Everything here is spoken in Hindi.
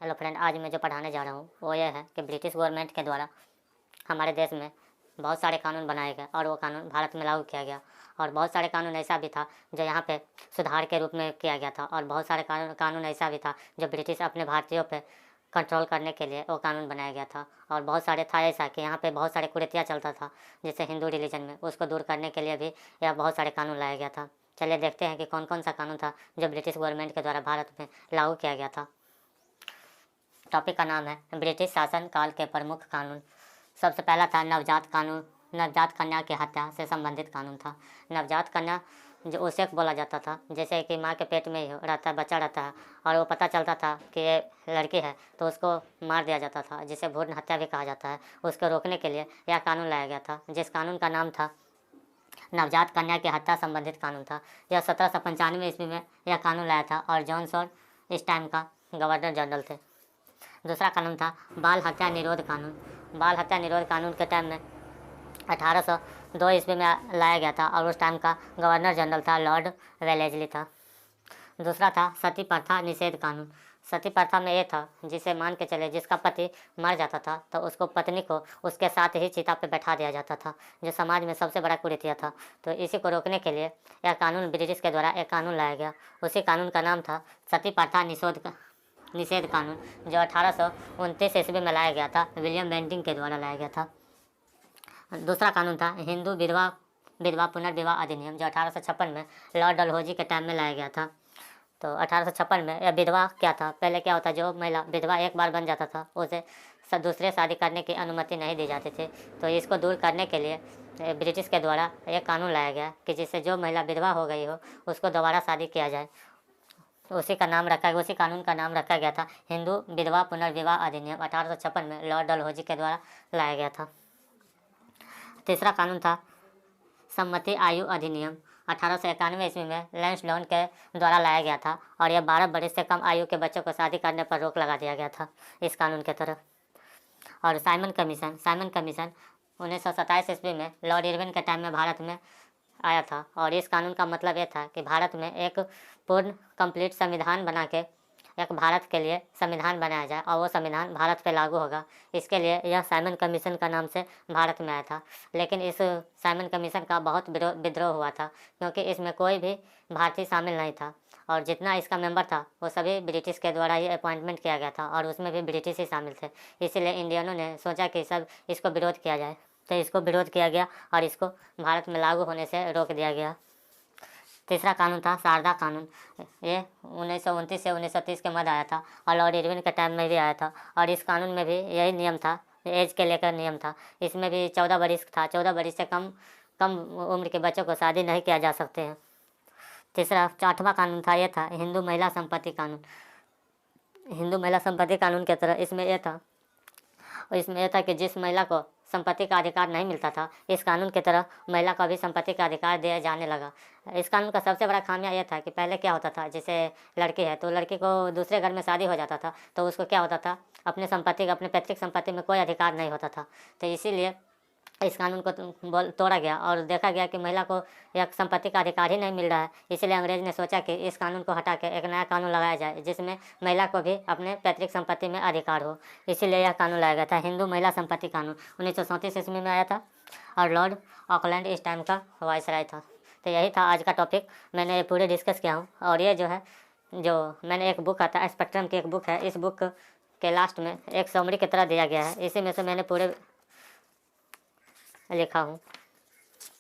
हेलो फ्रेंड, आज मैं जो पढ़ाने जा रहा हूँ वो ये है कि ब्रिटिश गवर्नमेंट के द्वारा हमारे देश में बहुत सारे कानून बनाए गए और वो कानून भारत में लागू किया गया। और बहुत सारे कानून ऐसा भी था जो यहाँ पे सुधार के रूप में किया गया था, और बहुत सारे कानून ऐसा भी था जो ब्रिटिश अपने भारतीयों पे कंट्रोल करने के लिए वो कानून बनाया गया था। और बहुत सारे था ऐसा कि यहाँ पे बहुत सारे कुरीतियाँ चलता था, जैसे हिंदू रिलीजन में, उसको दूर करने के लिए भी यह बहुत सारे कानून लाया गया था। चलिए देखते हैं कि कौन कौन सा कानून था जो ब्रिटिश गवर्नमेंट के द्वारा भारत में लागू किया गया था। टॉपिक का नाम है ब्रिटिश शासन काल के प्रमुख कानून। सबसे पहला था नवजात कानून। नवजात कन्या की हत्या से संबंधित कानून था। नवजात कन्या जो उसे बोला जाता था, जैसे कि माँ के पेट में ही रहता है, बच्चा रहता है और वो पता चलता था कि ये लड़की है तो उसको मार दिया जाता था, जिसे भ्रूण हत्या भी कहा जाता है। उसको रोकने के लिए यह कानून लाया गया था, जिस कानून का नाम था नवजात कन्या की हत्या संबंधित कानून था। यह 1795 ईस्वी में यह कानून लाया था और जॉन सॉर इस टाइम का गवर्नर जनरल थे। दूसरा कानून था बाल हत्या निरोध कानून। बाल हत्या निरोध कानून के टाइम में 1802 ईस्वी में लाया गया था और उस टाइम का गवर्नर जनरल था लॉर्ड वेलेस्ली था। दूसरा था सती प्रथा निषेध कानून। सती प्रथा में ये था, जिसे मान के चले जिसका पति मर जाता था तो उसको पत्नी को उसके साथ ही चिता पे बैठा दिया जाता था, जो समाज में सबसे बड़ा कुरीतिया था। तो इसी को रोकने के लिए यह कानून ब्रिटिश के द्वारा एक कानून लाया गया। उसी कानून का नाम था सती प्रथा निषेध कानून, जो 1829 ईस्वी में लाया गया था, विलियम बेंटिंग के द्वारा लाया गया था। दूसरा कानून था हिंदू विधवा पुनर्विवाह अधिनियम, जो 1856 में लॉर्ड डलहौजी के टाइम में लाया गया था। तो 1856 में यह विधवा क्या था, पहले क्या होता, जो महिला विधवा एक बार बन जाता था उसे दूसरे शादी करने की अनुमति नहीं दी जाती थी। तो इसको दूर करने के लिए ब्रिटिश के द्वारा एक कानून लाया गया कि जिससे जो महिला विधवा हो गई हो उसको दोबारा शादी किया जाए। उसी कानून का नाम रखा गया था हिंदू विधवा पुनर्विवाह अधिनियम, 1856 में लॉर्ड डलहौजी के द्वारा लाया गया था। तीसरा कानून था सम्मति आयु अधिनियम, 1891 ईस्वी में लैंसडाउन के द्वारा लाया गया था और यह 12 वर्ष से कम आयु के बच्चों को शादी करने पर रोक लगा दिया गया था इस कानून के तरफ। और साइमन कमीशन 1927 ईस्वी में लॉर्ड इरविन के टाइम में भारत में आया था, और इस कानून का मतलब ये था कि भारत में एक पूर्ण कंप्लीट संविधान बना के एक भारत के लिए संविधान बनाया जाए और वो संविधान भारत पे लागू होगा। इसके लिए यह साइमन कमीशन का नाम से भारत में आया था। लेकिन इस साइमन कमीशन का बहुत विद्रोह हुआ था, क्योंकि इसमें कोई भी भारतीय शामिल नहीं था और जितना इसका मेंबर था वो सभी ब्रिटिश के द्वारा ही अपॉइंटमेंट किया गया था और उसमें भी ब्रिटिश ही शामिल थे। इसीलिए इंडियनों ने सोचा कि सब इसको विरोध किया जाए, तो इसको विरोध किया गया और इसको भारत में लागू होने से रोक दिया गया। तीसरा कानून था शारदा कानून। ये 1929 से 1930 के मध्य आया था और लॉर्ड इरविन के टाइम में भी आया था, और इस कानून में भी यही नियम था, एज के लेकर नियम था। इसमें भी 14 वर्ष था, 14 वर्ष से कम उम्र के बच्चों को शादी नहीं किया जा सकते हैं। चौथा कानून था, ये था हिंदू महिला संपत्ति कानून। हिंदू महिला संपत्ति कानून के तरह इसमें यह था कि जिस महिला को संपत्ति का अधिकार नहीं मिलता था, इस कानून की तरह महिला को भी संपत्ति का अधिकार दिया जाने लगा। इस कानून का सबसे बड़ा खामियां यह था कि पहले क्या होता था, जैसे लड़की है तो लड़की को दूसरे घर में शादी हो जाता था तो उसको क्या होता था, अपने पैतृक संपत्ति में कोई अधिकार नहीं होता था। तो इसीलिए इस कानून को तोड़ा गया और देखा गया कि महिला को यह संपत्ति का अधिकार ही नहीं मिल रहा है। इसलिए अंग्रेज ने सोचा कि इस कानून को हटा के एक नया कानून लगाया जाए जिसमें महिला को भी अपने पैतृक संपत्ति में अधिकार हो। इसीलिए यह कानून लाया गया था हिंदू महिला संपत्ति कानून। 1937 ईस्वी में आया था और लॉर्ड ऑकलैंड इस टाइम का वाइसराय था। तो यही था आज का टॉपिक, मैंने पूरे डिस्कस किया हूँ। और ये जो है, जो मैंने एक बुक आता है स्पेक्ट्रम की एक बुक है, इस बुक के लास्ट में एक समरी की तरह दिया गया है, इसी में से मैंने पूरे लिखा हूँ।